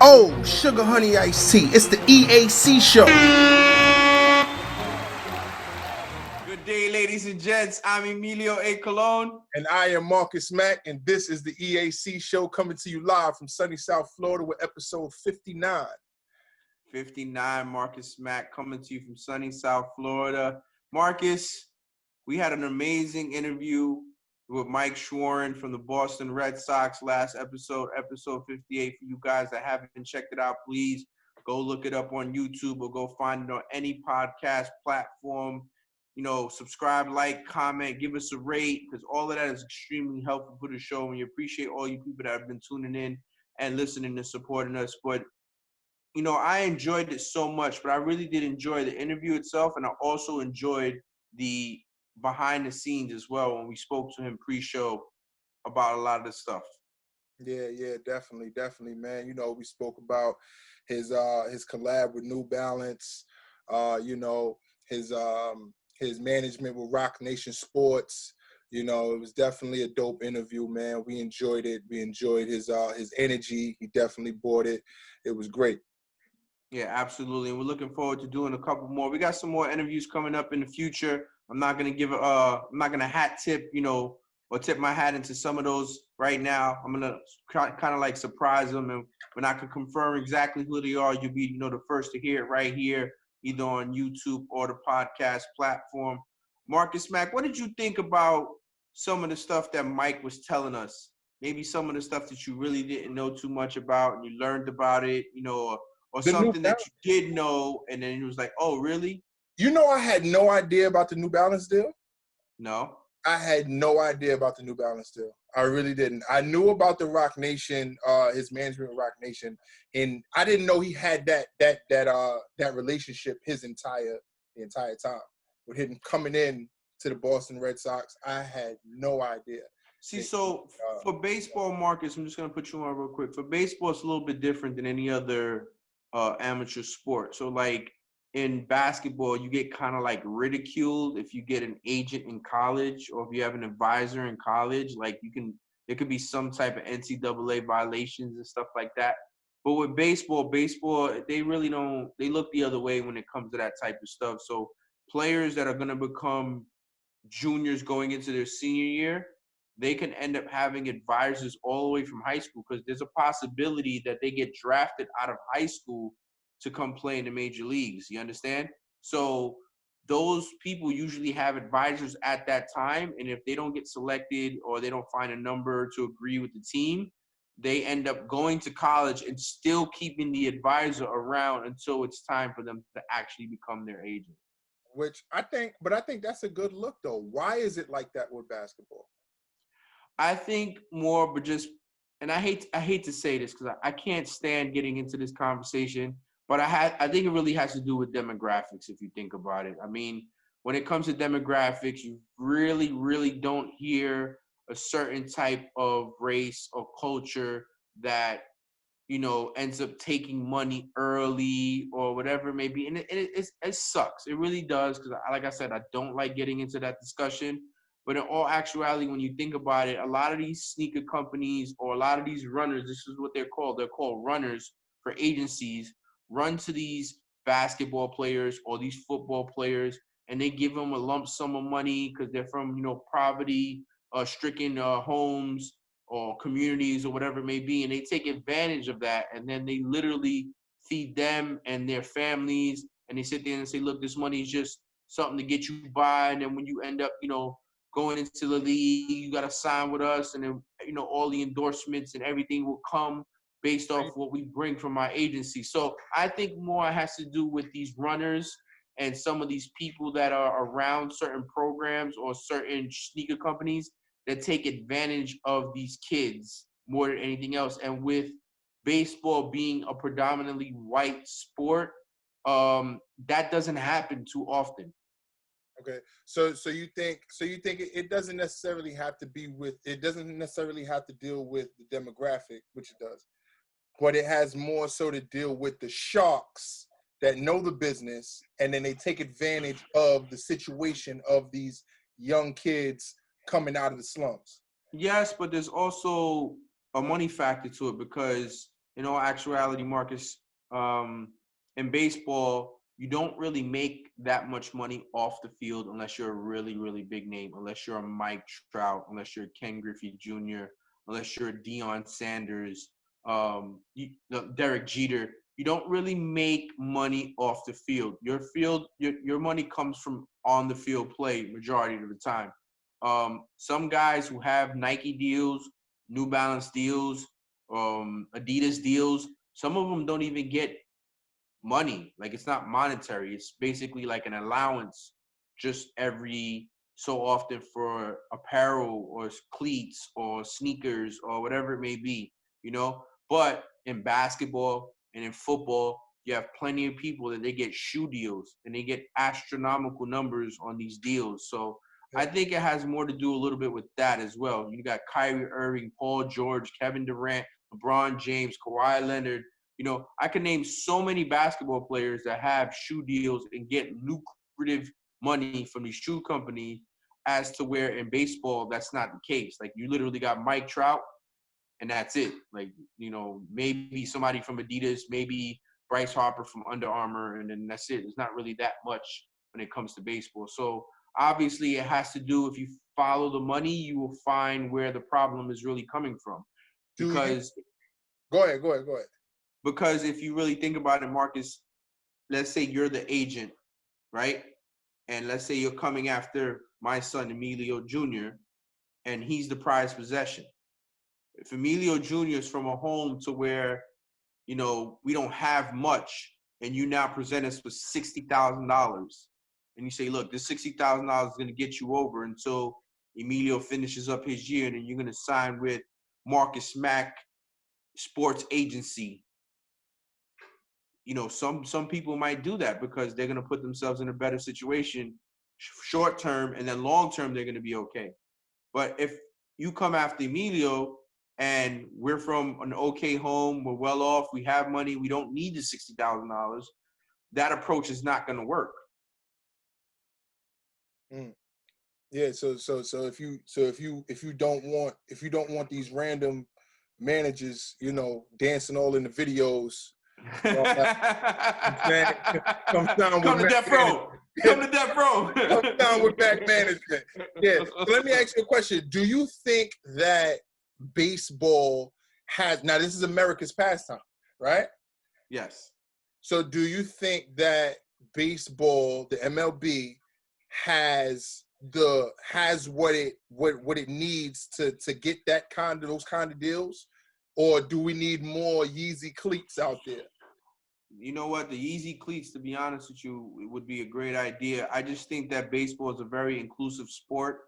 Oh, sugar honey iced tea. It's the EAC Show. Good day, ladies and gents. I'm Emilio A. Colon. And I am Marcus Mack, and this is the EAC Show coming to you live from sunny South Florida with episode 59. 59, Marcus Mack, coming to you from sunny South Florida. Marcus, we had an amazing interview with Mike Schwerin from the Boston Red Sox last episode 58. For you guys that haven't checked it out, please go look it up on YouTube or go find it on any podcast platform. You know, subscribe, like, comment, give us a rate, because all of that is extremely helpful for the show. And we appreciate all you people that have been tuning in and listening and supporting us. But, you know, I enjoyed it so much, but I really did enjoy the interview itself. And I also enjoyed the behind the scenes as well when we spoke to him pre-show about a lot of this stuff. Yeah, definitely, man. You know, we spoke about his collab with New Balance, his management with Rock Nation Sports. You know, it was definitely a dope interview, man. We enjoyed it. We enjoyed his energy. He definitely brought it. It was great. Yeah, absolutely. And we're looking forward to doing a couple more. We got some more interviews coming up in the future. I'm not gonna hat tip, or tip my hat into some of those right now. I'm gonna kind of like surprise them, and when I can confirm exactly who they are, you'll be, the first to hear it right here, either on YouTube or the podcast platform. Marcus Mack, what did you think about some of the stuff that Mike was telling us? Maybe some of the stuff that you really didn't know too much about and you learned about it, or something that you did know, and then it was like, oh, really? You know, I had no idea about the New Balance deal. No? I had no idea about the New Balance deal. I really didn't. I knew about the Rock Nation, his management of Rock Nation, and I didn't know he had that relationship the entire time with him coming in to the Boston Red Sox. I had no idea. See, so for baseball, Marcus, I'm just gonna put you on real quick. For baseball, it's a little bit different than any other amateur sport. So like in basketball, you get kind of like ridiculed if you get an agent in college or if you have an advisor in college. Like there could be some type of NCAA violations and stuff like that. But with baseball, they really don't. They look the other way when it comes to that type of stuff. So players that are gonna become juniors going into their senior year, they can end up having advisors all the way from high school, because there's a possibility that they get drafted out of high school to come play in the major leagues. You understand? So those people usually have advisors at that time. And if they don't get selected or they don't find a number to agree with the team, they end up going to college and still keeping the advisor around until it's time for them to actually become their agent. I think that's a good look, though. Why is it like that with basketball? I think more, but and I hate to say this because I can't stand getting into this conversation, but I think it really has to do with demographics if you think about it. I mean, when it comes to demographics, you really, really don't hear a certain type of race or culture that, ends up taking money early or whatever it may be. And it sucks. It really does, because like I said, I don't like getting into that discussion. But in all actuality, when you think about it, a lot of these sneaker companies or a lot of these runners, this is what they're called. They're called runners for agencies, run to these basketball players or these football players, and they give them a lump sum of money because they're from, poverty-stricken homes or communities or whatever it may be, and they take advantage of that, and then they literally feed them and their families, and they sit there and say, look, this money is just something to get you by, and then when you end up, going into the league, you got to sign with us, and then, all the endorsements and everything will come based off what we bring from our agency. So I think more has to do with these runners and some of these people that are around certain programs or certain sneaker companies that take advantage of these kids more than anything else. And with baseball being a predominantly white sport, that doesn't happen too often. Okay, so you think it doesn't necessarily have to deal with the demographic, which it does, but it has more so to deal with the sharks that know the business, and then they take advantage of the situation of these young kids coming out of the slums. Yes, but there's also a money factor to it, because in all actuality, Marcus, in baseball, you don't really make that much money off the field unless you're a really, really big name, unless you're a Mike Trout, unless you're Ken Griffey Jr., unless you're Deion Sanders, Derek Jeter. You don't really make money off the field. Your money comes from on the field play majority of the time. Some guys who have Nike deals, New Balance deals, Adidas deals, some of them don't even get money. Like, it's not monetary. It's basically like an allowance just every so often for apparel or cleats or sneakers or whatever it may be, you know? But in basketball and in football, you have plenty of people that they get shoe deals and they get astronomical numbers on these deals. So I think it has more to do a little bit with that as well. You got Kyrie Irving, Paul George, Kevin Durant, LeBron James, Kawhi Leonard. You know, I can name so many basketball players that have shoe deals and get lucrative money from these shoe companies, as to where in baseball, that's not the case. Like, you literally got Mike Trout, and that's it. Like, you know, maybe somebody from Adidas, maybe Bryce Harper from Under Armour, and then that's it. It's not really that much when it comes to baseball. So obviously it has to do, if you follow the money, you will find where the problem is really coming from. Because Go ahead. Because if you really think about it, Marcus, let's say you're the agent, right? And let's say you're coming after my son, Emilio Jr., and he's the prized possession. If Emilio Jr. is from a home to where, you know, we don't have much, and you now present us with $60,000, and you say, look, this $60,000 is going to get you over until Emilio finishes up his year, and then you're going to sign with Marcus Mack Sports Agency. You know, some people might do that because they're going to put themselves in a better situation short term, and then long term they're going to be okay. But if you come after Emilio and we're from an okay home, we're well off, we have money, we don't need the $60,000, that approach is not going to work. Yeah, so if you don't want these random managers, you know, dancing all in the videos, come to death row. Come to death row. Come down with back management. Yeah. So let me ask you a question. Do you think that baseball has, now this is America's pastime, right? Yes. So do you think that baseball, the MLB, has what it needs to get those kind of deals? Or do we need more Yeezy cleats out there? You know what? The Yeezy cleats, to be honest with you, it would be a great idea. I just think that baseball is a very inclusive sport,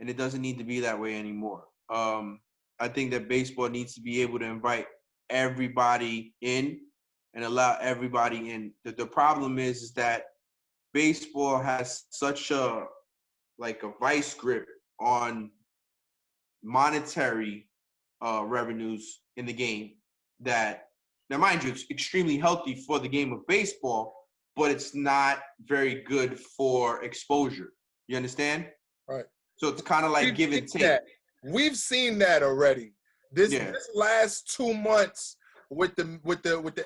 and it doesn't need to be that way anymore. I think that baseball needs to be able to invite everybody in and allow everybody in. The problem is that baseball has such a vice grip on monetary revenues in the game that, now mind you, it's extremely healthy for the game of baseball, but it's not very good for exposure. You understand? Right. So it's kind of like give and take. We've seen that already. This last 2 months with the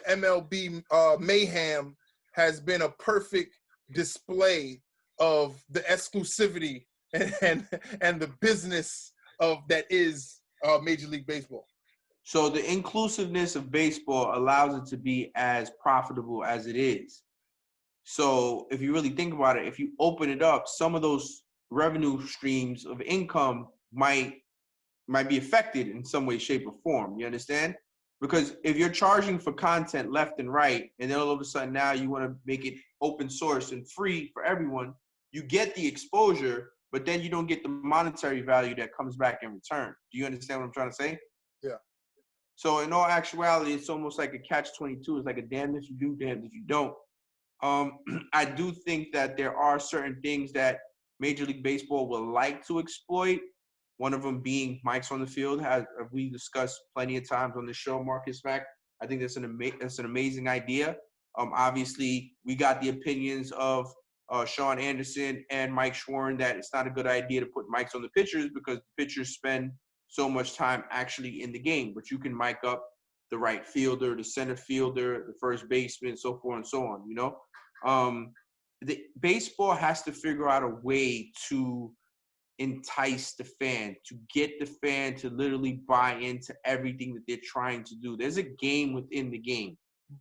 MLB mayhem has been a perfect display of the exclusivity and the business of that is Major League Baseball. So the inclusiveness of baseball allows it to be as profitable as it is. So if you really think about it, if you open it up, some of those revenue streams of income might be affected in some way, shape, or form. You understand? Because if you're charging for content left and right, and then all of a sudden now you want to make it open source and free for everyone, you get the exposure, but then you don't get the monetary value that comes back in return. Do you understand what I'm trying to say? Yeah. So in all actuality, it's almost like a catch-22. It's like a damn if you do, damn if you don't. I do think that there are certain things that Major League Baseball would like to exploit. One of them being mics on the field, as we discussed plenty of times on the show, Marcus Mack. I think that's an amazing idea. Obviously, we got the opinions of Sean Anderson and Mike Schwarn that it's not a good idea to put mics on the pitchers because the pitchers spend so much time actually in the game. But you can mic up the right fielder, the center fielder, the first baseman, so forth and so on, you know? The baseball has to figure out a way to entice the fan, to get the fan to literally buy into everything that they're trying to do. There's a game within the game.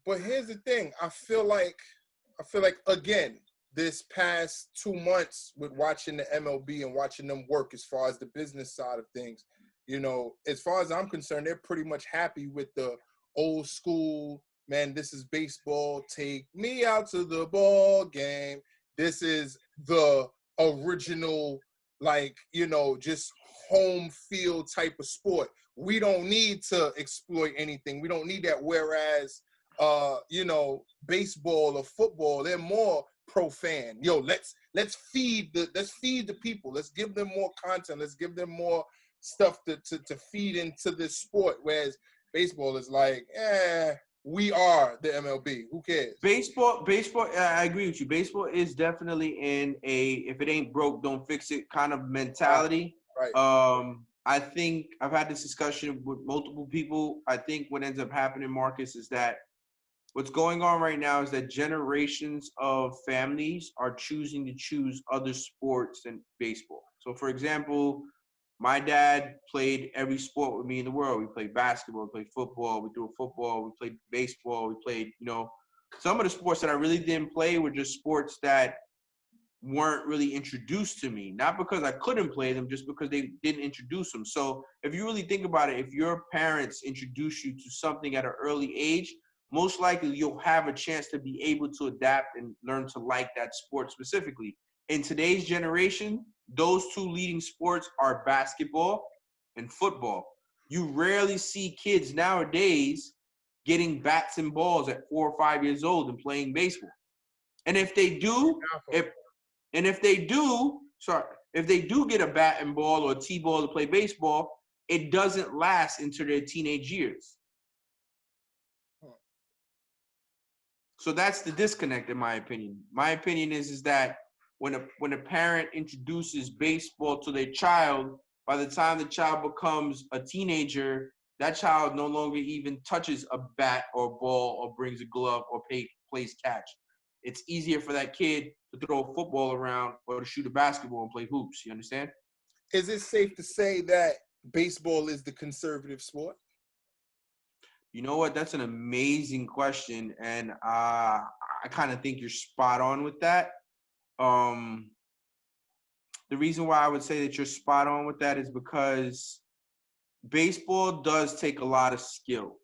But here's the thing. I feel like again, this past 2 months with watching the MLB and watching them work as far as the business side of things, you know, as far as I'm concerned, they're pretty much happy with the old school, man, this is baseball, take me out to the ball game. This is the original, like, you know, just home field type of sport. We don't need to exploit anything. We don't need that. Whereas you know, baseball or football, they're more pro-fan. Yo, let's feed the people. Let's give them more content. Let's give them more stuff to feed into this sport. Whereas baseball is like, we are the MLB. Who cares? Baseball, I agree with you. Baseball is definitely in a if it ain't broke, don't fix it kind of mentality. Right. I think I've had this discussion with multiple people. I think what ends up happening, Marcus, is that what's going on right now is that generations of families are choosing to choose other sports than baseball. So, for example, my dad played every sport with me in the world. We played basketball, we played football, we threw a football, we played baseball, we played, you know, some of the sports that I really didn't play were just sports that weren't really introduced to me. Not because I couldn't play them, just because they didn't introduce them. So if you really think about it, if your parents introduce you to something at an early age, most likely you'll have a chance to be able to adapt and learn to like that sport specifically. In today's generation, those two leading sports are basketball and football. You rarely see kids nowadays getting bats and balls at 4 or 5 years old and playing baseball. And if they do, if they do get a bat and ball or a T-ball to play baseball, it doesn't last into their teenage years. So that's the disconnect, in my opinion. My opinion is that when a parent introduces baseball to their child, by the time the child becomes a teenager, that child no longer even touches a bat or ball or brings a glove or plays catch. It's easier for that kid to throw a football around or to shoot a basketball and play hoops. You understand? Is it safe to say that baseball is the conservative sport? You know what? That's an amazing question, and I kind of think you're spot on with that. The reason why I would say that you're spot on with that is because baseball does take a lot of skill,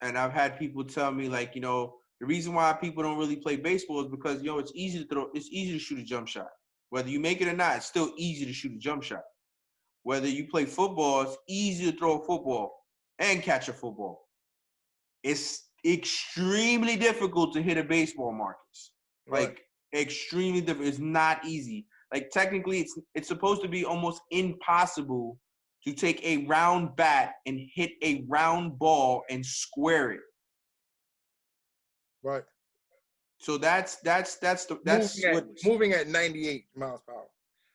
and I've had people tell me, like, you know, the reason why people don't really play baseball is because, you know, it's easy to shoot a jump shot. Whether you make it or not, it's still easy to shoot a jump shot. Whether you play football, it's easy to throw a football and catch a football. It's extremely difficult to hit a baseball, Marcus. Right. Like, extremely difficult. It's not easy. Like, technically, it's supposed to be almost impossible to take a round bat and hit a round ball and square it. Right. So that's moving at 98 miles per hour.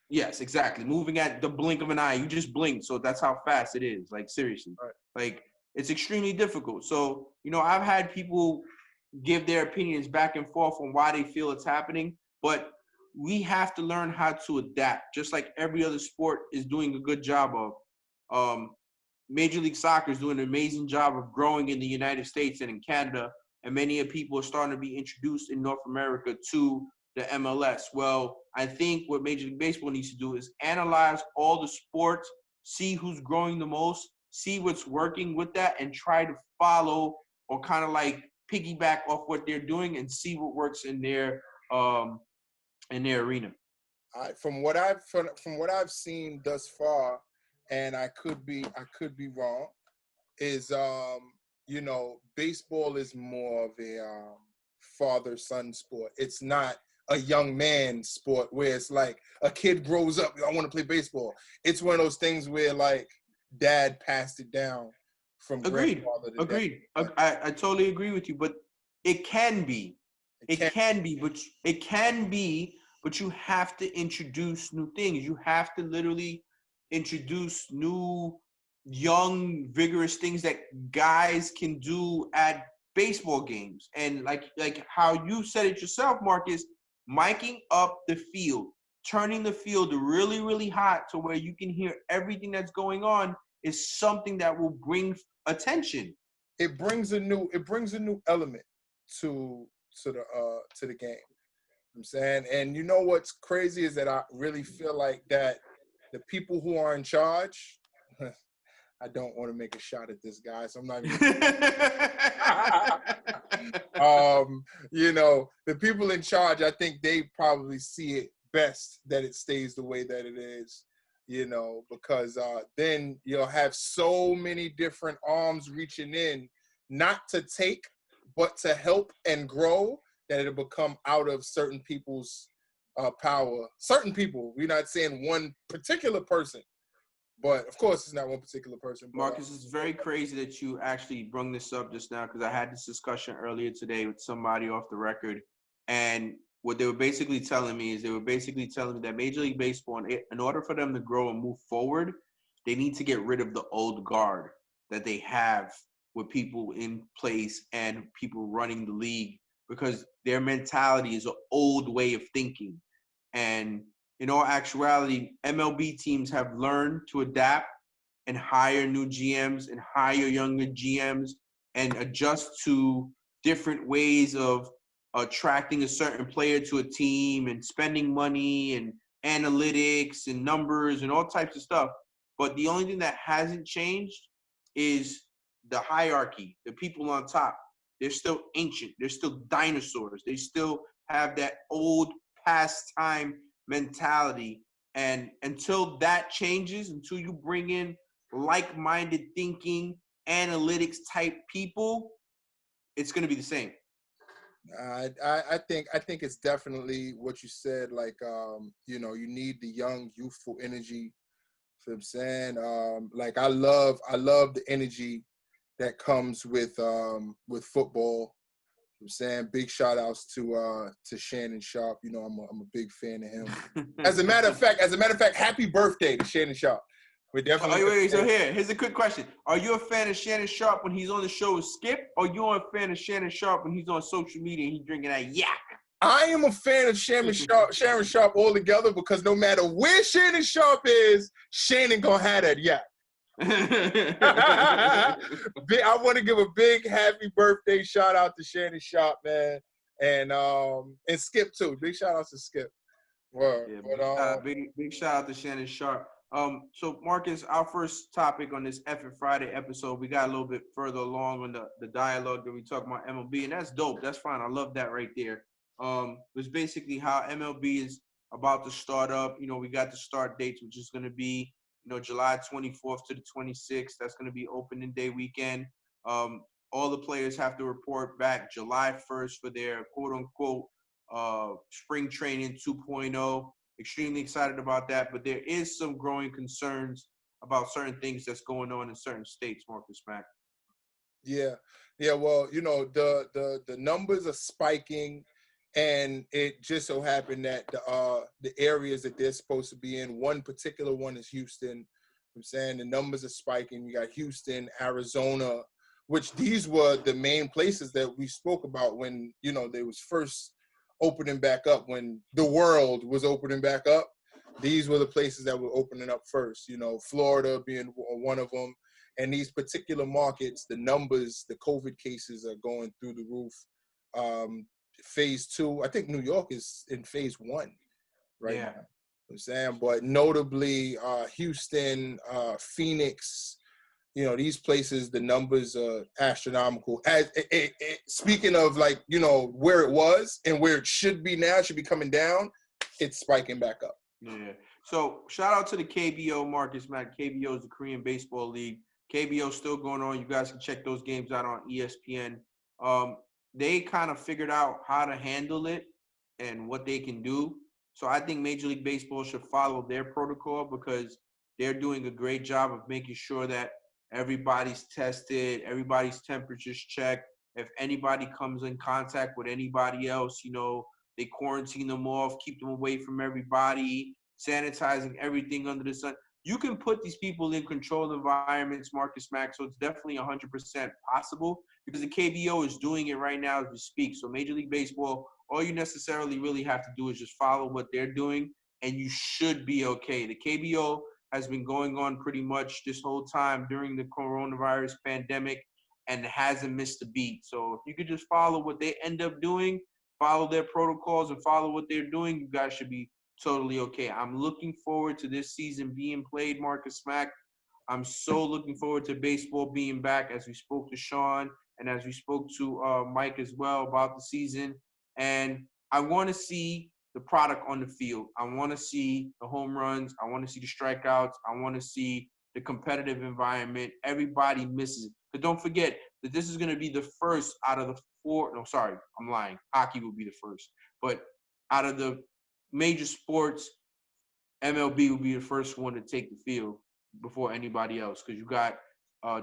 Yes, exactly. Moving at the blink of an eye. You just blink. So that's how fast it is. Like, seriously. Right. Like, it's extremely difficult. So, you know, I've had people give their opinions back and forth on why they feel it's happening, but we have to learn how to adapt, just like every other sport is doing a good job of. Major League Soccer is doing an amazing job of growing in the United States and in Canada, and many of people are starting to be introduced in North America to the MLS. Well, I think what Major League Baseball needs to do is analyze all the sports, see who's growing the most, see what's working with that, and try to follow or kind of like piggyback off what they're doing and see what works in their arena. From what I've seen thus far, and I could be wrong, is you know, baseball is more of a father-son sport. It's not a young man sport where it's like a kid grows up, I want to play baseball. It's one of those things where, like, dad passed it down from grandfather to Agreed. dad. I totally agree with you, but it can be. It can be, but you have to introduce new things. You have to literally introduce new young, vigorous things that guys can do at baseball games. And like how you said it yourself, Marcus, miking up the field, turning the field really, really hot to where you can hear everything that's going on is something that will bring attention. It brings a new element to the game. I'm saying, and you know what's crazy is that I really feel like that the people who are in charge. I don't want to make a shot at this guy, so I'm not even. You know, the people in charge, I think they probably see it best that it stays the way that it is. You know, because then you'll have so many different arms reaching in, not to take, but to help and grow, that it'll become out of certain people's power. Certain people, we're not saying one particular person, but of course it's not one particular person. But, Marcus, it's very crazy that you actually brought this up just now, because I had this discussion earlier today with somebody off the record, and what they were basically telling me that Major League Baseball, in order for them to grow and move forward, they need to get rid of the old guard that they have with people in place and people running the league, because their mentality is an old way of thinking. And in all actuality, MLB teams have learned to adapt and hire new GMs and hire younger GMs and adjust to different ways of attracting a certain player to a team and spending money and analytics and numbers and all types of stuff. But the only thing that hasn't changed is the hierarchy, the people on top. They're still ancient. They're still dinosaurs. They still have that old pastime mentality. And until that changes, until you bring in like-minded thinking, analytics type people, it's going to be the same. I think it's definitely what you said. Like, you know, you need the young, youthful energy. You know what I'm saying? Like, I love the energy that comes with football. You know what I'm saying, big shout outs to Shannon Sharp. You know, I'm a big fan of him. As a matter of fact, happy birthday to Shannon Sharp. We're definitely. Wait. So here's a quick question: are you a fan of Shannon Sharp when he's on the show with Skip, or you a fan of Shannon Sharp when he's on social media and he's drinking that yak? I am a fan of Shannon Sharp altogether, because no matter where Shannon Sharp is, Shannon gonna have that yak. I want to give a big happy birthday shout out to Shannon Sharp, man, and Skip too. Big shout out to Skip. Word. Yeah, big shout out to Shannon Sharp. So Marcus, our first topic on this Effing Friday episode, we got a little bit further along on the dialogue that we talk about MLB, and that's dope. That's fine. I love that right there. It's basically how MLB is about to start up. You know, we got the start dates, which is going to be, you know, July 24th to the 26th. That's going to be opening day weekend. All the players have to report back July 1st for their quote-unquote spring training 2.0. Extremely excited about that, but there is some growing concerns about certain things that's going on in certain states, Marcus Mack. Yeah. Well, you know, the numbers are spiking, and it just so happened that the areas that they're supposed to be in, one particular one is Houston. I'm saying the numbers are spiking. You got Houston, Arizona, which these were the main places that we spoke about when, you know, they was first opening back up, when the world was opening back up. These were the places that were opening up first, you know, Florida being one of them. And these particular markets, the numbers, the COVID cases are going through the roof. Phase 2, I think New York is in phase 1 right now. You know what I'm saying? But notably Houston, Phoenix, you know, these places, the numbers are astronomical. Speaking of, like, you know, where it was and where it should be now, should be coming down, it's spiking back up. Yeah. So shout out to the KBO, Marcus Mack. KBO is the Korean Baseball League. KBO still going on. You guys can check those games out on ESPN. They kind of figured out how to handle it and what they can do. So I think Major League Baseball should follow their protocol, because they're doing a great job of making sure that everybody's tested, everybody's temperature's checked. If anybody comes in contact with anybody else, you know, they quarantine them off, keep them away from everybody, sanitizing everything under the sun. you can put these people in controlled environments, Marcus Mack. So it's definitely 100% possible because the KBO is doing it right now as we speak. So Major League Baseball, all you necessarily really have to do is just follow what they're doing, and you should be okay. The KBO has been going on pretty much this whole time during the coronavirus pandemic and hasn't missed a beat. So if you could just follow what they end up doing, follow their protocols and follow what they're doing, you guys should be totally okay. I'm looking forward to this season being played, Marcus Mack. I'm so looking forward to baseball being back, as we spoke to Sean and as we spoke to Mike as well about the season. And I want to see the product on the field. I want to see the home runs. I want to see the strikeouts. I want to see the competitive environment. Everybody misses it. But don't forget that this is going to be the first out of the four. No, sorry, I'm lying. Hockey will be the first. But out of the major sports, MLB will be the first one to take the field before anybody else, because you got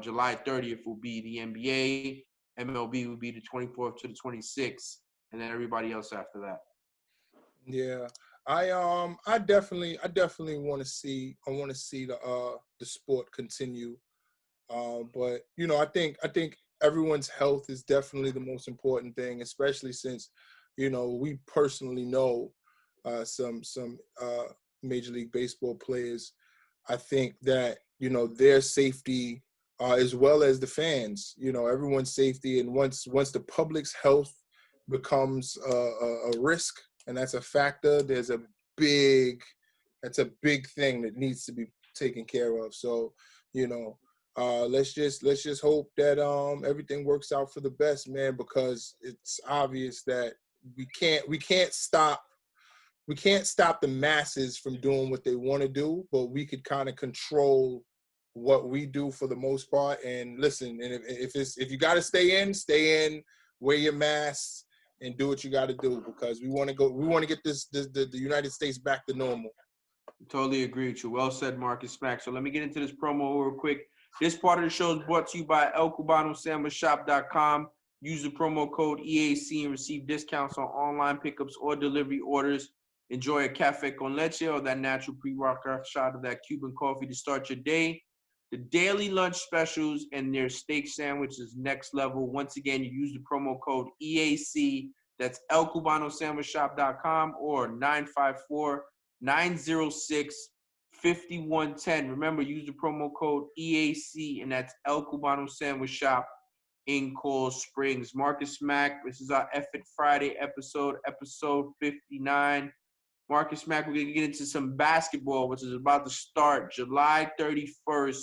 July 30th will be the NBA, MLB will be the 24th to the 26th, and then everybody else after that. Yeah, I definitely want to see the sport continue, but you know, I think everyone's health is definitely the most important thing, especially since, you know, we personally know some Major League Baseball players. I think that, you know, their safety as well as the fans, you know, everyone's safety, and once the public's health becomes a risk, and that's a factor, that's a big thing that needs to be taken care of. So, you know, let's just hope that everything works out for the best, man, because it's obvious that we can't stop the masses from doing what they want to do, but we could kind of control what we do for the most part. And listen, and if you got to stay in, wear your masks, and do what you got to do, because we want to get the United States back to normal. Totally agree with you. Well said, Marcus Mack. So let me get into this promo real quick. This part of the show is brought to you by ElCubanoSandwichShop.com. Use the promo code EAC and receive discounts on online pickups or delivery orders. Enjoy a cafe con leche or that natural pre-workout shot of that Cuban coffee to start your day. The daily lunch specials and their steak sandwich is next level. Once again, you use the promo code EAC. That's ElCubanoSandwichShop.com or 954-906-5110. Remember, use the promo code EAC, and that's El Cubano Sandwich Shop in Coral Springs. Marcus Mack, this is our F It Friday episode 59. Marcus Mack, we're going to get into some basketball, which is about to start July 31st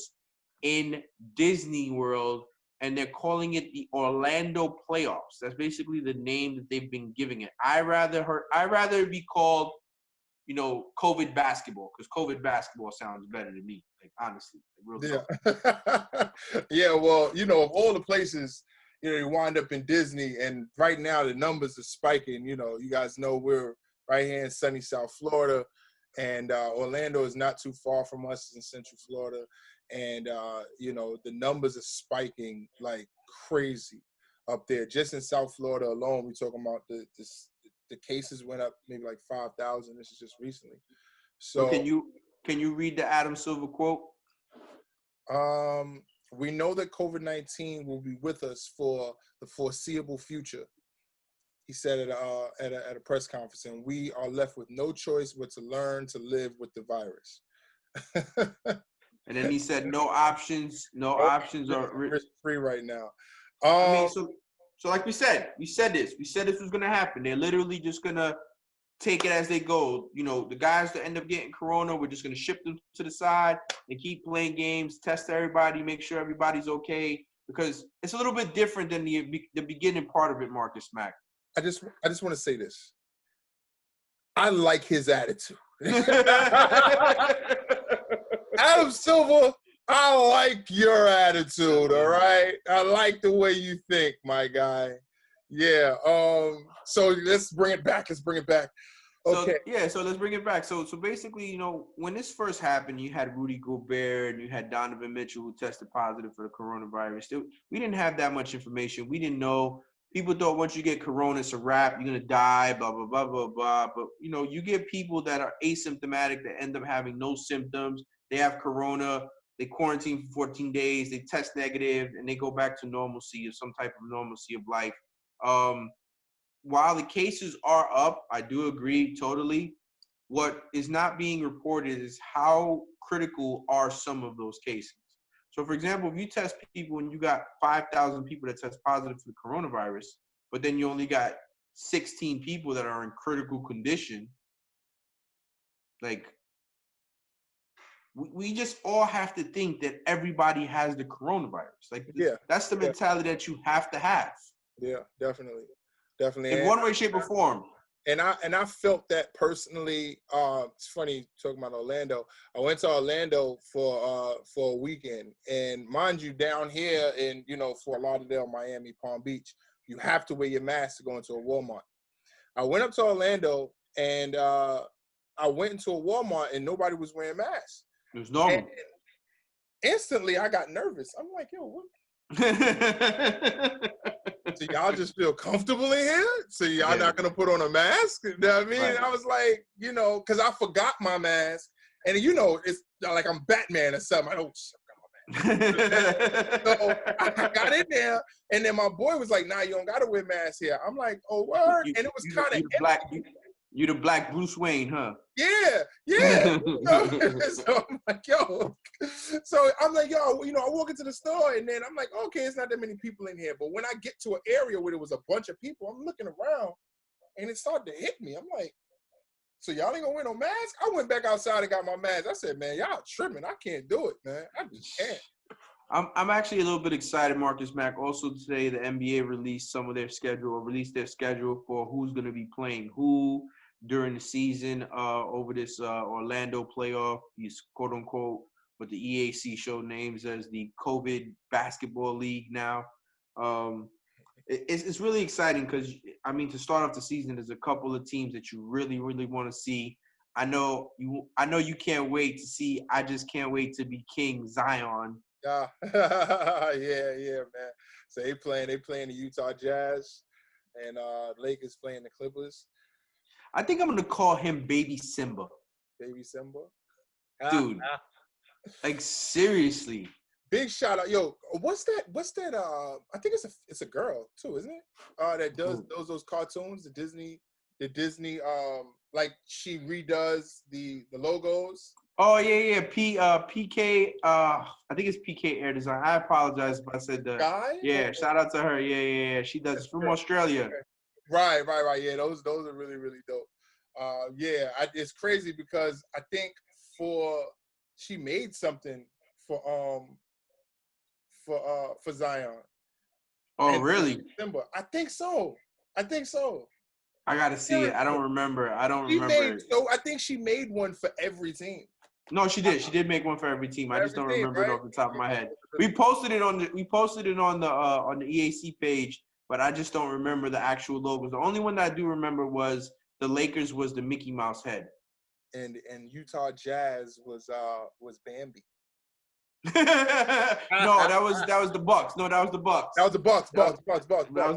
in Disney World, and they're calling it the Orlando Playoffs. That's basically the name that they've been giving it. I'd rather it be called, you know, COVID basketball, because COVID basketball sounds better to me, like, honestly. Like, real talk. Yeah, well, you know, of all the places, you know, you wind up in Disney, and right now the numbers are spiking. You know, you guys know we're right here in sunny South Florida, and Orlando is not too far from us in Central Florida. And, you know, the numbers are spiking like crazy up there. Just in South Florida alone, we're talking about the cases went up maybe like 5,000. This is just recently. So can you read the Adam Silver quote? We know that COVID-19 will be with us for the foreseeable future, he said at a press conference, and we are left with no choice but to learn to live with the virus. And then he said, no options are risk-free right now. I mean, so like we said this was going to happen. They're literally just going to take it as they go. You know, the guys that end up getting corona, we're just going to ship them to the side and keep playing games, test everybody, make sure everybody's okay, because it's a little bit different than the beginning part of it, Marcus Mack. I just want to say this. I like his attitude. Adam Silver, I like your attitude, all right? I like the way you think, my guy. Yeah. So let's bring it back. Okay. So let's bring it back. So basically, you know, when this first happened, you had Rudy Gobert and you had Donovan Mitchell who tested positive for the coronavirus. We didn't have that much information. We didn't know. People thought once you get corona, it's a wrap. You're going to die, blah, blah, blah, blah, blah. But, you know, you get people that are asymptomatic that end up having no symptoms, they have corona, they quarantine for 14 days, they test negative, and they go back to normalcy or some type of normalcy of life. While the cases are up, I do agree totally. What is not being reported is how critical are some of those cases. So, for example, if you test people and you got 5,000 people that test positive for the coronavirus, but then you only got 16 people that are in critical condition, like, we just all have to think that everybody has the coronavirus. Like, that's the mentality that you have to have. Yeah, definitely. In one way, shape, or form. And I felt that personally. It's funny talking about Orlando. I went to Orlando for a weekend, and mind you, down here in Fort Lauderdale, Miami, Palm Beach, you have to wear your mask to go into a Walmart. I went up to Orlando, and I went into a Walmart, and nobody was wearing masks. It was normal. And instantly, I got nervous. I'm like, yo, what? So y'all just feel comfortable in here? So y'all not gonna put on a mask? You know what I mean? Right. And I was like, because I forgot my mask, and it's like I'm Batman or something. I don't got my mask. So I got in there, and then my boy was like, "Nah, you don't gotta wear masks here." I'm like, "Oh, word!" And it was kind of black. You the Black Bruce Wayne, huh? Yeah. So I'm like, yo. So I'm like, yo, I walk into the store, and then I'm like, okay, it's not that many people in here. But when I get to an area where there was a bunch of people, I'm looking around, and it started to hit me. I'm like, so y'all ain't gonna wear no mask? I went back outside and got my mask. I said, man, y'all tripping. I can't do it, man. I just can't. I'm actually a little bit excited, Marcus Mack. Also today, the NBA released their schedule for who's going to be playing who during the season over this Orlando playoff. These quote unquote what the EAC Show names as the COVID Basketball League now. It's really exciting because to start off the season, there's a couple of teams that you really, really want to see. I know you can't wait to see. I just can't wait to be King Zion. Yeah, man. So they playing the Utah Jazz, and Lakers playing the Clippers. I think I'm gonna call him Baby Simba. Baby Simba, dude. Like seriously. Big shout out, yo. What's that? I think it's a girl too, isn't it? That does those cartoons. The Disney. Like she redoes the logos. Oh yeah. PK. I think it's PK Air Design. I apologize if I said that. Guy? Yeah, shout out to her. Yeah. She does from Australia. Right. Yeah, those are really, really dope. It's crazy because I think she made something for Zion. Oh, really? December. I think so. I gotta see it. I don't remember. I think she made one for every team. No, she did. She did make one for every team. I just don't remember it off the top of my head. We posted it on the EAC page, but I just don't remember the actual logos. The only one that I do remember was the Lakers was the Mickey Mouse head, and Utah Jazz was Bambi. No, that was the Bucks. No, that was the Bucks. That was the Bucks. That was the Bucks. That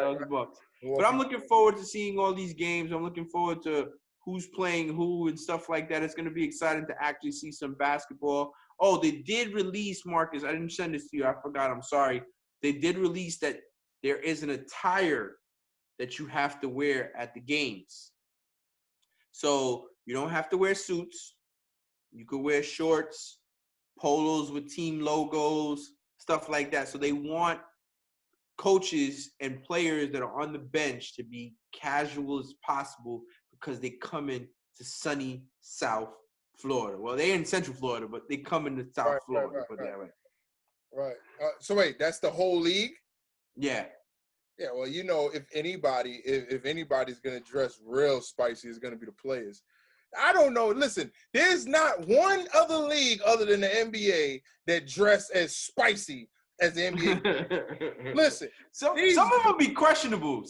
was the Bucks. But I'm looking forward to seeing all these games. I'm looking forward to who's playing who and stuff like that. It's going to be exciting to actually see some basketball. Oh, they did release, Marcus. I didn't send this to you. I forgot. I'm sorry. They did release that there is an attire that you have to wear at the games. So you don't have to wear suits. You could wear shorts, polos with team logos, stuff like that. So they want coaches and players that are on the bench to be casual as possible because they come in to sunny South Florida. Well, they're in Central Florida, but they come into South Florida. Right. So wait, that's the whole league? Yeah. Yeah. Well, if anybody's gonna dress real spicy, it's gonna be the players. I don't know. Listen, there's not one other league other than the NBA that dress as spicy as the NBA. Listen, some of them will be questionable.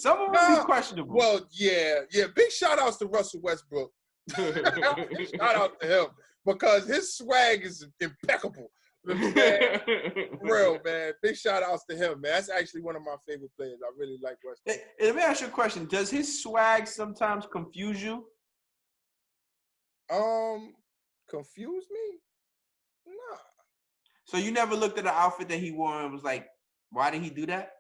Well, yeah. Big shout outs to Russell Westbrook. Shout out to him because his swag is impeccable. Real, man. Big shout outs to him, man. That's actually one of my favorite players. I really like Westbrook. Hey, let me ask you a question. Does his swag sometimes confuse you? Confuse me? So you never looked at the outfit that he wore and was like, why did he do that?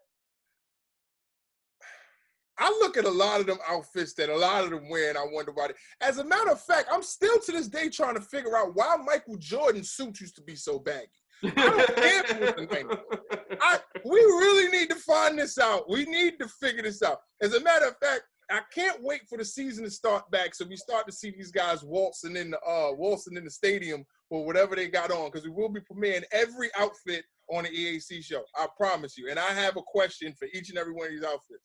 I look at a lot of them outfits that a lot of them wear, and I wonder why. As a matter of fact, I'm still to this day trying to figure out why Michael Jordan's suits used to be so baggy. I don't care if it was the 90s. We really need to find this out. We need to figure this out. As a matter of fact, I can't wait for the season to start back so we start to see these guys waltzing in the stadium or whatever they got on, because we will be premiering every outfit on the EAC show. I promise you. And I have a question for each and every one of these outfits.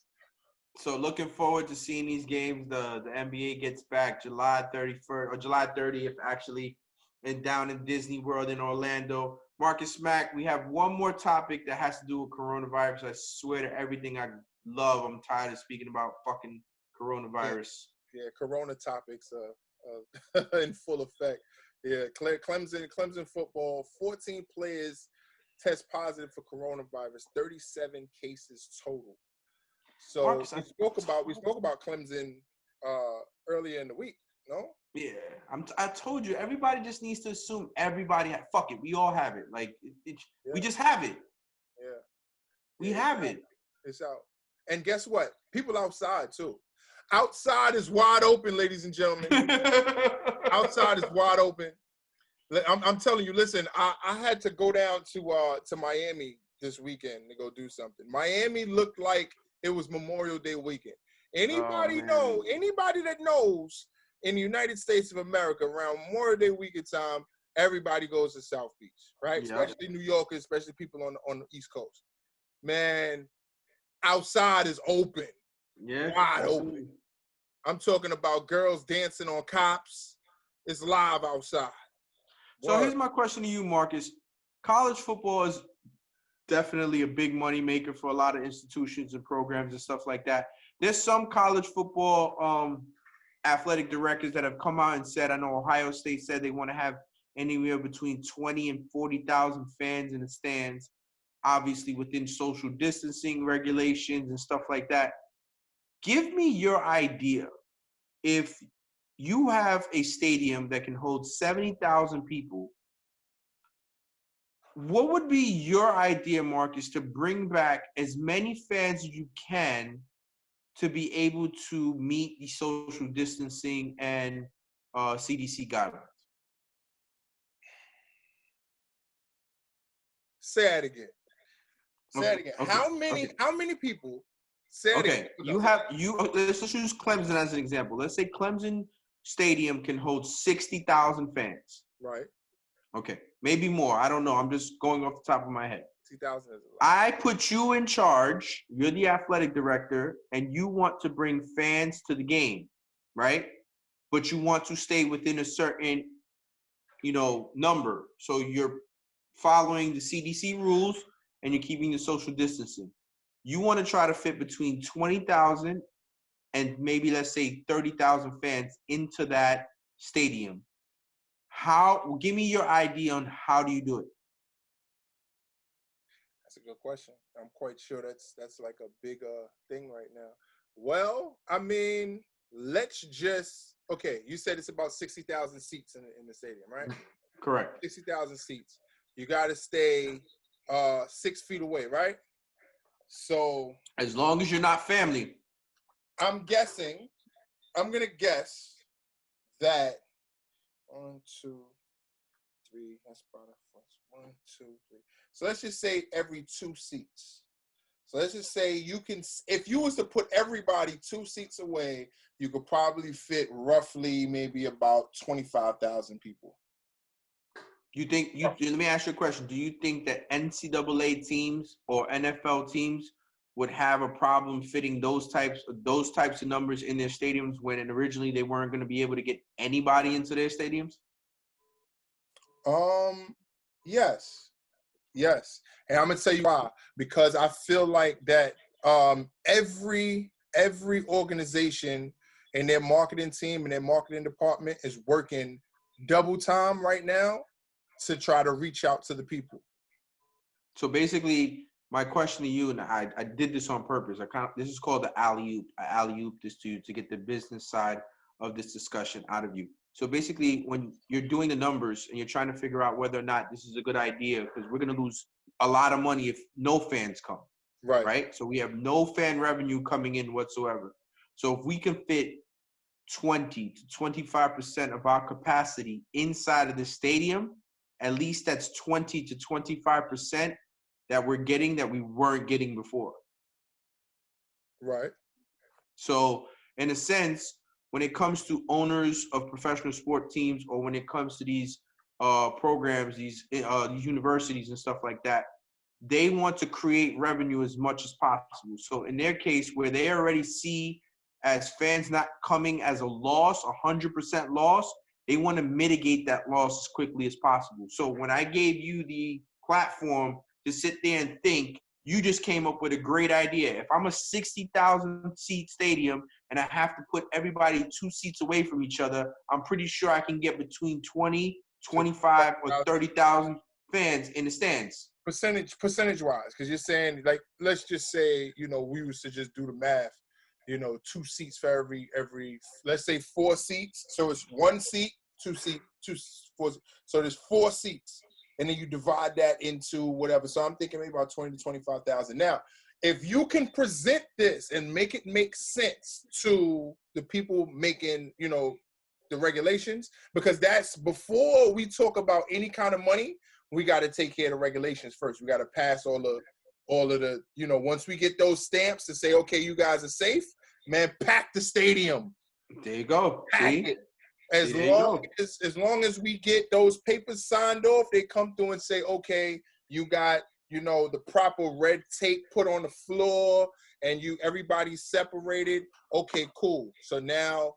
So looking forward to seeing these games. The NBA gets back July 31st or July 30th, actually, and down in Disney World in Orlando. Marcus Mack, we have one more topic that has to do with coronavirus. I swear to everything I love, I'm tired of speaking about fucking coronavirus. Yeah, corona topics in full effect. Yeah, Clemson football, 14 players test positive for coronavirus, 37 cases total. So Marcus, we spoke about Clemson earlier in the week, no? Yeah, I told you, everybody just needs to assume everybody. Fuck it, we all have it. Like we just have it. Yeah, we have it. It's out, and guess what? People outside too. Outside is wide open, ladies and gentlemen. Outside is wide open. I'm telling you. Listen, I had to go down to Miami this weekend to go do something. Miami looked like it was Memorial Day weekend. Anybody that knows in the United States of America around Memorial Day weekend time, everybody goes to South Beach, right? Yep. Especially New Yorkers, especially people on the East Coast. Man, outside is open. Yeah. Wide open. I'm talking about girls dancing on cops. It's live outside. So here's my question to you, Marcus. College football is definitely a big money maker for a lot of institutions and programs and stuff like that. There's some college football athletic directors that have come out and said, I know Ohio State said they want to have anywhere between 20 and 40,000 fans in the stands, obviously within social distancing regulations and stuff like that. Give me your idea. If you have a stadium that can hold 70,000 people, what would be your idea, Marcus, to bring back as many fans as you can to be able to meet the social distancing and CDC guidelines? Say it again. Say it again. Okay. How many people? Say it again. Let's just use Clemson as an example. Let's say Clemson Stadium can hold 60,000 fans. Right. Okay. Maybe more. I don't know. I'm just going off the top of my head. 60,000 is a lot. I put you in charge. You're the athletic director, and you want to bring fans to the game, right? But you want to stay within a certain, number. So you're following the CDC rules, and you're keeping the social distancing. You want to try to fit between 20,000 and maybe, let's say, 30,000 fans into that stadium. Give me your idea on how do you do it? That's a good question. I'm quite sure that's like a big thing right now. Well, I mean, you said it's about 60,000 seats in the stadium, right? Correct. 60,000 seats. You got to stay 6 feet away, right? So as long as you're not family. I'm going to guess that 1, 2, 3. That's about a 1, 2, 3. So let's just say every 2 seats. So let's just say if you was to put everybody 2 seats away, you could probably fit roughly maybe about 25,000 people. Let me ask you a question. Do you think that NCAA teams or NFL teams would have a problem fitting those types of numbers in their stadiums when originally they weren't going to be able to get anybody into their stadiums? Yes. And I'm going to tell you why. Because I feel like that every organization and their marketing team and their marketing department is working double time right now to try to reach out to the people. So basically, my question to you, and I did this on purpose. This is called the alley-oop. I alley-oop this to you to get the business side of this discussion out of you. So basically, when you're doing the numbers and you're trying to figure out whether or not this is a good idea, because we're going to lose a lot of money if no fans come, right? So we have no fan revenue coming in whatsoever. So if we can fit 20 to 25% of our capacity inside of the stadium, at least that's 20 to 25% that we're getting that we weren't getting before. Right. So in a sense, when it comes to owners of professional sport teams, or when it comes to these programs, these universities and stuff like that, they want to create revenue as much as possible. So in their case, where they already see as fans not coming as a loss, 100% loss, they want to mitigate that loss as quickly as possible. So when I gave you the platform to sit there and think, you just came up with a great idea. If I'm a 60,000 seat stadium and I have to put everybody 2 seats away from each other, I'm pretty sure I can get between 20, 25, or 30,000 fans in the stands. Percentage wise, because you're saying, like, let's just say, we used to just do the math, 2 seats for every, let's say 4 seats. So it's 1 seat, 2 seat, 4. So there's 4 seats. And then you divide that into whatever. So I'm thinking maybe about 20 to 25,000. Now, if you can present this and make it make sense to the people making, the regulations, because that's before we talk about any kind of money, we got to take care of the regulations first. We got to pass all of the, once we get those stamps to say, okay, you guys are safe, man, pack the stadium. There you go. Pack it. As long as we get those papers signed off, they come through and say, okay, you got, the proper red tape put on the floor and everybody's separated. Okay, cool. So now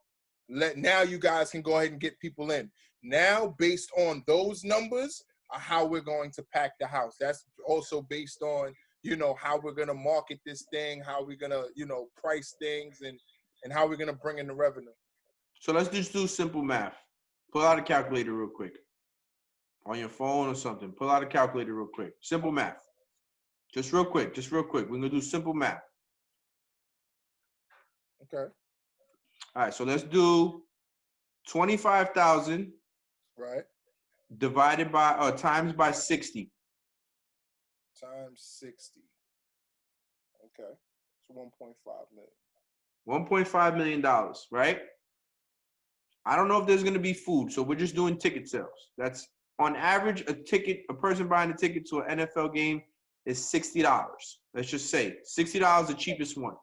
you guys can go ahead and get people in. Now, based on those numbers, how we're going to pack the house. That's also based on, how we're going to market this thing, how we're going to, price things and how we're going to bring in the revenue. So let's just do simple math. Pull out a calculator real quick. On your phone or something. Pull out a calculator real quick. Simple math. Just real quick. We're going to do simple math. Okay. All right. So let's do 25,000. Right. Divided by, times by 60. Times 60. Okay. It's 1.5 million. $1.5 million, right? I don't know if there's going to be food, so we're just doing ticket sales. That's on average, a person buying a ticket to an NFL game is $60. Let's just say $60, the cheapest one.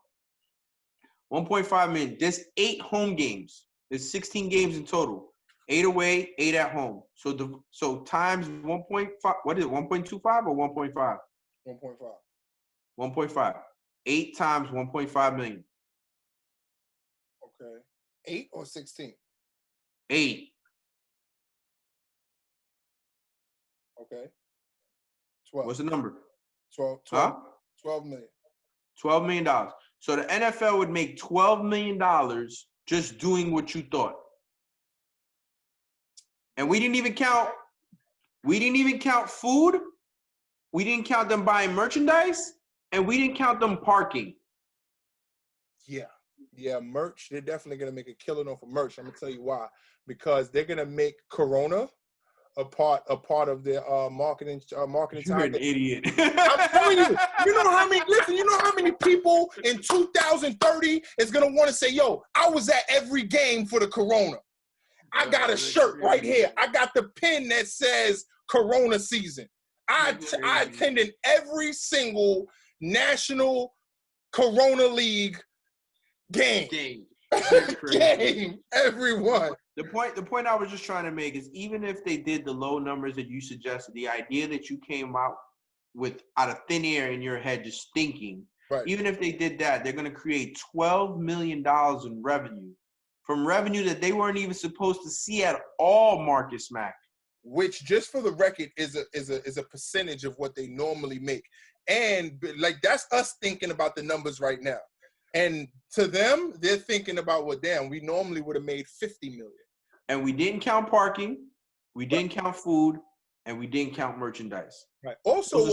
1.5 million. There's 8 home games. There's 16 games in total. 8 away, 8 at home. So times 1.5. What is it? 1.25 or 1.5? 1.5. 1.5. 8 times 1.5 million. Okay. 8 or 16? 8. Okay. 12. What's the number? 12 million. $12 million. So the NFL would make $12 million just doing what you thought. And we didn't even count food. We didn't count them buying merchandise, and we didn't count them parking. Yeah, merch. They're definitely gonna make a killing off of merch. I'm gonna tell you why. Because they're gonna make Corona a part of their marketing You're target. an idiot. I'm telling you. You know how many people in 2030 is gonna want to say, "Yo, I was at every game for the Corona. I got a shirt right here. I got the pin that says Corona season. I attended every single National Corona League game. Game. Everyone. The point I was just trying to make is, even if they did the low numbers that you suggested, the idea that you came out with out of thin air in your head just thinking, right. Even if they did that, they're going to create $12 million in revenue from revenue that they weren't even supposed to see at all, Marcus Mack. Which, just for the record, is a percentage of what they normally make. And like, that's us thinking about the numbers right now. And to them, they're thinking about, well, damn, we normally would have made 50 million. And we didn't count parking, we didn't count food, and we didn't count merchandise. Right. Also,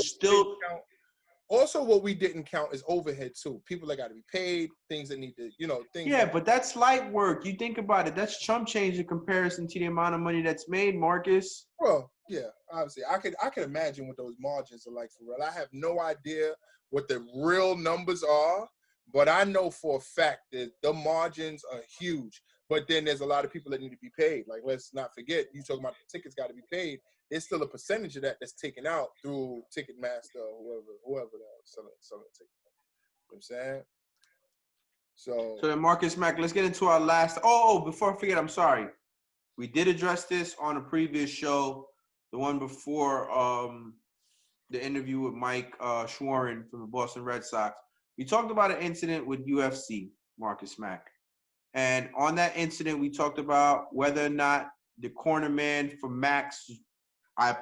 Also, what we didn't count is overhead too. People that got to be paid, things that need to, things. Yeah, but that's light work. You think about it. That's chump change in comparison to the amount of money that's made, Marcus. Well, yeah, obviously, I could imagine what those margins are like for real. I have no idea what the real numbers are, but I know for a fact that the margins are huge. But then there's a lot of people that need to be paid. Like, let's not forget, you talking about the tickets got to be paid. There's still a percentage of that that's taken out through Ticketmaster or whoever that's selling tickets. You know what I'm saying? So then Marcus Mack, let's get into our last. Oh, before I forget, I'm sorry. We did address this on a previous show, the one before the interview with Mike Schwerin from the Boston Red Sox. We talked about an incident with UFC, Marcus Mack. And on that incident, we talked about whether or not the corner man for Max, I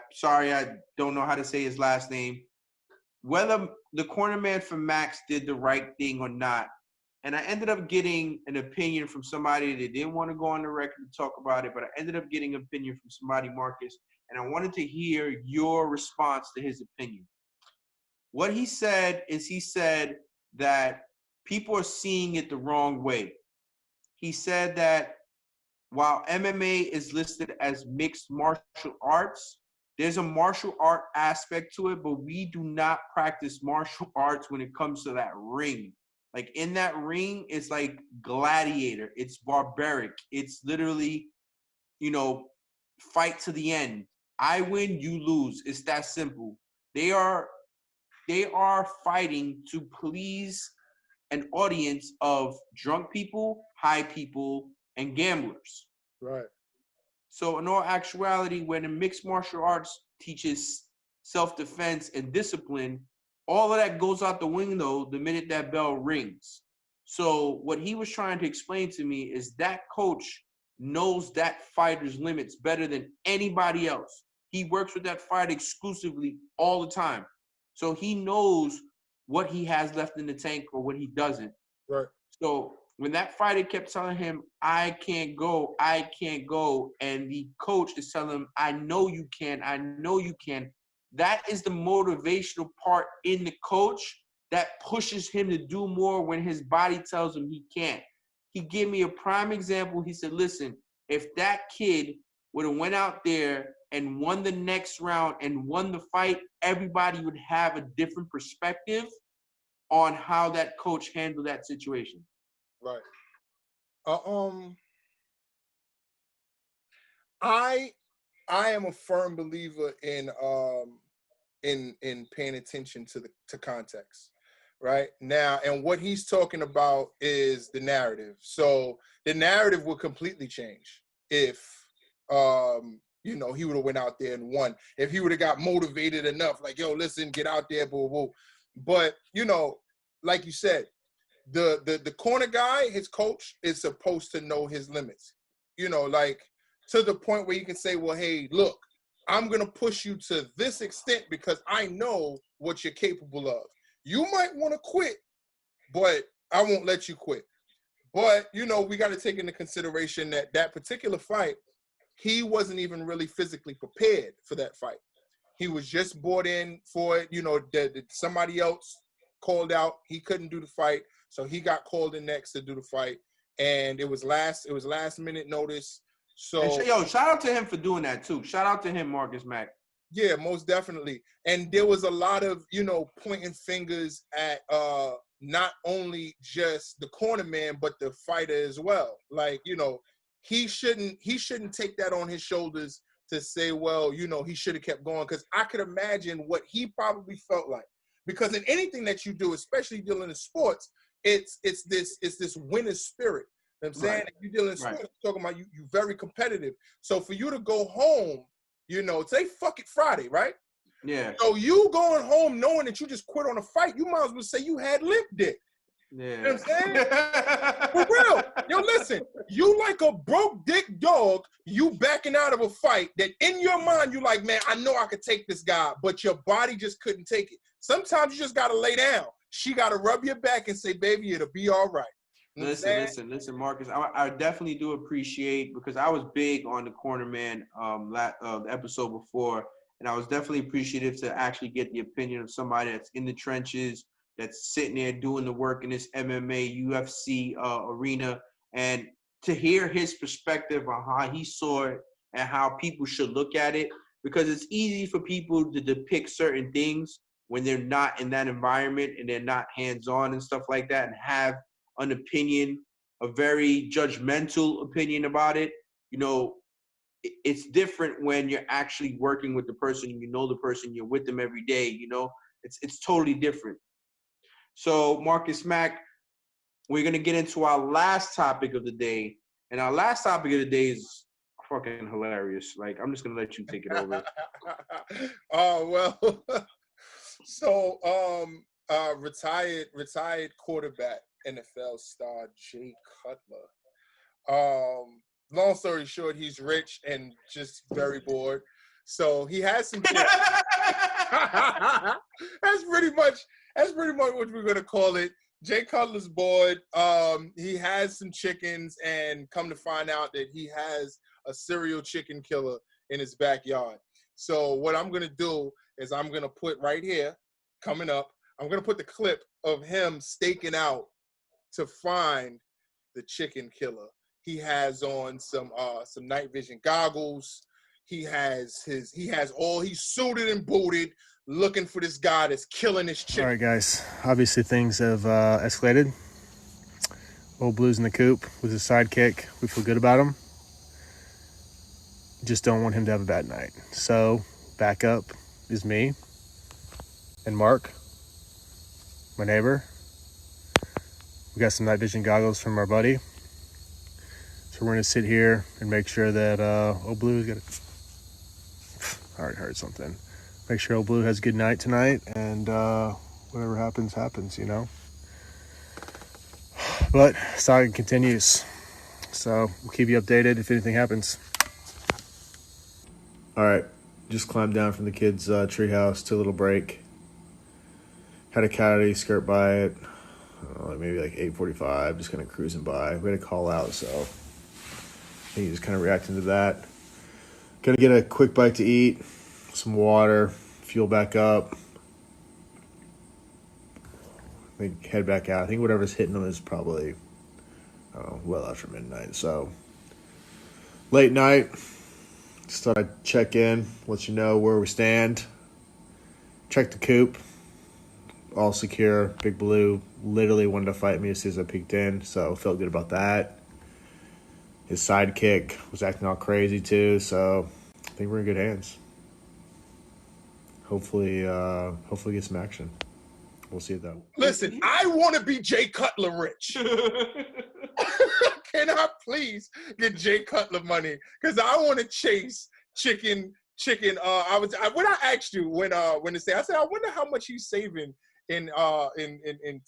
don't know how to say his last name, whether the corner man for Max did the right thing or not. And I ended up getting an opinion from somebody that didn't want to go on the record to talk about it, but I ended up getting an opinion from somebody, Marcus, and I wanted to hear your response to his opinion. What he said is he said that people are seeing it the wrong way. He said that while MMA is listed as mixed martial arts, there's a martial art aspect to it, but we do not practice martial arts when it comes to that ring. Like in that ring, it's like gladiator. It's barbaric. It's literally, fight to the end. I win, you lose. It's that simple. They are fighting to please an audience of drunk people, high people, and gamblers. Right. So in all actuality, when a mixed martial arts teaches self-defense and discipline, all of that goes out the window the minute that bell rings. So what he was trying to explain to me is that coach knows that fighter's limits better than anybody else. He works with that fighter exclusively all the time. So he knows what he has left in the tank or what he doesn't. Right. So when that fighter kept telling him, I can't go, and the coach is telling him, I know you can, that is the motivational part in the coach that pushes him to do more when his body tells him he can't. He gave me a prime example. He said, listen, if that kid would have went out there and won the next round and won the fight, everybody would have a different perspective on how that coach handled that situation. Right. I am a firm believer in paying attention to context. Right now, and what he's talking about is the narrative. So the narrative would completely change if he would have went out there and won. If he would have got motivated enough, like, yo, listen, get out there, boo boo. But like you said, the corner guy, his coach, is supposed to know his limits. Like to the point where you can say, well, hey, look, I'm gonna push you to this extent because I know what you're capable of. You might want to quit, but I won't let you quit. But, we got to take into consideration that particular fight, he wasn't even really physically prepared for that fight. He was just brought in for it. That somebody else called out. He couldn't do the fight, so he got called in next to do the fight. And it was last minute notice. So, and shout out to him for doing that too. Shout out to him, Marcus Mack. Yeah, most definitely. And there was a lot of, pointing fingers at not only just the corner man, but the fighter as well. Like, he shouldn't take that on his shoulders to say, well, he should have kept going. Because I could imagine what he probably felt like. Because in anything that you do, especially dealing in sports, it's this winner spirit. You know what I'm saying? Right. If you deal in sports, you're talking about you very competitive. So for you to go home, say fuck it Friday, right? Yeah. So you going home knowing that you just quit on a fight, you might as well say you had limp dick. Yeah. You know what I'm saying? For real. Yo, listen, you like a broke dick dog, you backing out of a fight that in your mind you like, man, I know I could take this guy, but your body just couldn't take it. Sometimes you just got to lay down. She got to rub your back and say, baby, it'll be all right. Listen, Marcus. I definitely do appreciate, because I was big on the corner man the episode before, And I was definitely appreciative to actually get the opinion of somebody that's in the trenches, that's sitting there doing the work in this MMA, UFC arena, and to hear his perspective on how he saw it and how people should look at it, because it's easy for people to depict certain things when they're not in that environment and they're not hands-on and stuff like that, and have an opinion, a very judgmental opinion about it. You know, it's different when you're actually working with the person, you know the person, you're with them every day, you know, it's totally different. So Marcus Mack, we're going to get into our last topic of the day. And our last topic of the day is fucking hilarious. Like, I'm just going to let you take it over. Oh, well. So, retired quarterback, NFL star Jay Cutler. Long story short, he's rich and just very bored. So he has some chickens. That's pretty much what we're gonna call it. Jay Cutler's bored. He has some chickens, and come to find out that he has a serial chicken killer in his backyard. So what I'm gonna do is I'm gonna put right here, coming up, I'm gonna put the clip of him staking out to find the chicken killer. He has on some night vision goggles. He's suited and booted, looking for this guy that's killing his chicken. All right, guys. Obviously, things have escalated. Old Blue's in the coop with his sidekick. We feel good about him. Just don't want him to have a bad night. So, back up is me and Mark, my neighbor. We got some night vision goggles from our buddy. So we're going to sit here and make sure that Old Blue's got I already heard something. Make sure Old Blue has a good night tonight, and whatever happens, happens, you know. But saga continues. So we'll keep you updated if anything happens. All right. Just climbed down from the kids' treehouse to a little break. Had a coyote skirt by it. Maybe like 8:45, just kind of cruising by. We had a call out, so I think just kind of reacting to that. Gonna get a quick bite to eat, some water, fuel back up. I think head back out. I think whatever's hitting them is probably, well after midnight. So late night, just thought I'd check in, let you know where we stand. Check the coop. All secure. Big Blue literally wanted to fight me as soon as I peeked in, so felt good about that. His sidekick was acting all crazy too, so I think we're in good hands. Hopefully get some action. We'll see it though. Listen, I want to be Jay Cutler rich. Can I please get Jay Cutler money? Because I want to chase chicken. When I asked you when to say, I said I wonder how much he's saving in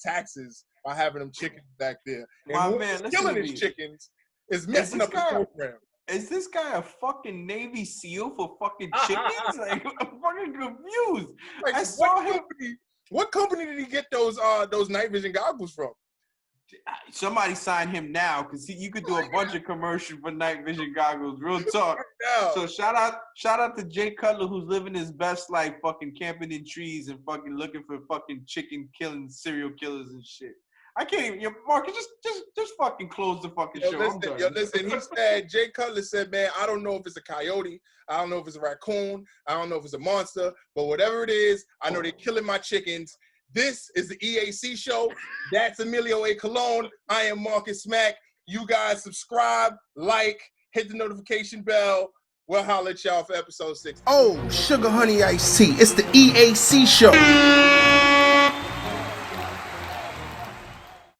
taxes by having them chickens back there. And My man, killing his chickens is messing up his program. Is this guy a fucking Navy SEAL for fucking chickens? Like, I'm fucking confused. Like, I saw him. What company did he get those night vision goggles from? Somebody sign him now, because you could do a bunch of commercials for night vision goggles. Real talk. So shout out to Jay Cutler, who's living his best life, fucking camping in trees and fucking looking for fucking chicken killing serial killers and shit. I can't even, Marcus, just fucking close the fucking show. Listen, he said, Jay Cutler said, man, I don't know if it's a coyote, I don't know if it's a raccoon, I don't know if it's a monster, but whatever it is, I know they're killing my chickens. This is the EAC Show. That's Emilio A. Colon. I am Marcus Mack. You guys subscribe, like, hit the notification bell. We'll holler at y'all for episode 6. Oh, sugar honey iced tea. It's the EAC Show.